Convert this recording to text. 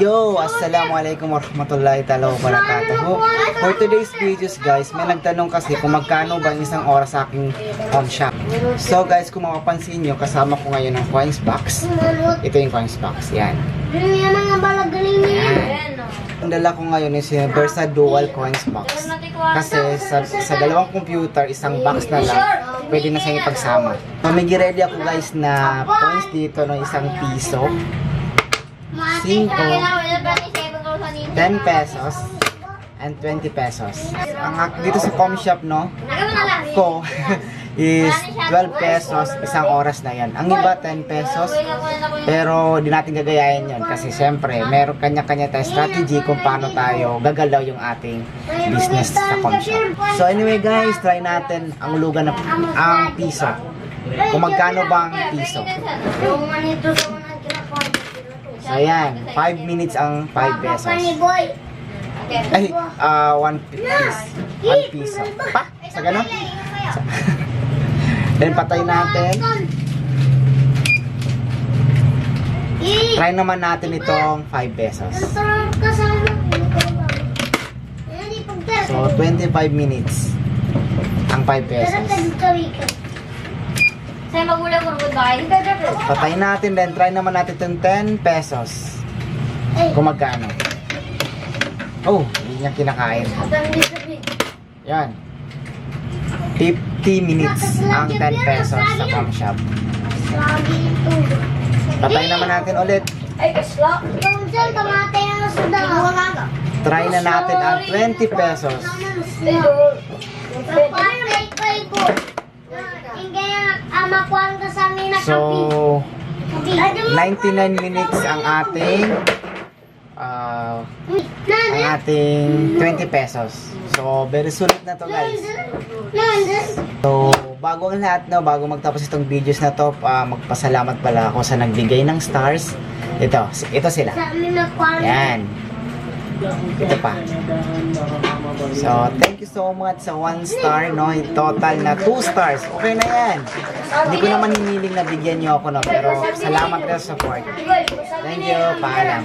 Yo! Assalamualaikum warahmatullahi ta'ala wabarakatuh. For today's videos guys, may nagtanong kasi kung magkano ba yung isang oras sa aking pawn shop. So guys, kung mapapansin nyo, kasama ko ngayon ng coins box. Ito yung coins box, yan. Yan. Ang dala ko ngayon is yung Versa Dual Coins Box. Kasi sa dalawang computer, isang box na lang, pwede na siyang ipagsama. Mamigiredy ako guys na coins dito ng isang piso. 5, 10 pesos, and 20 pesos. Ang dito sa com shop, no, ko is 12 pesos, isang oras na yan. Ang iba 10 pesos, pero di natin gagayahin yon kasi syempre, meron kanya-kanya tayong strategy kung paano tayo gagalaw yung ating business sa com shop. So anyway guys, try natin ang hulugan ng ang piso. Kung magkano ba ang piso. So ayan, 5 minutes ang 5 pesos. Ay, 1 piece. 1 piso. Pa? Sa gano'n? Then patay natin. Try naman natin itong 5 pesos. So 25 minutes ang 5 pesos. Saya magulang ko goodbye. Patay natin, then try naman natin itong 10 pesos. Kung magkano. Oh, hindi niya kinakain. Yan. 50 minutes ang 10 pesos sa com shop. Patay naman natin ulit. Try na natin ang 20 pesos. So, 99 minutes ang ating 20 pesos. So, very sulit na to guys. So, bago ang lahat, no, bago magtapos itong videos na to, magpasalamat pala ako sa nagbigay ng stars. Ito sila. Yan. Ito pa. So, thank you so much sa 1 star, no? Total na 2 stars. Okay na yan. Hindi ko naman hiniling na bigyan nyo ako, no? Pero salamat kayo sa support. Thank you. Paalam.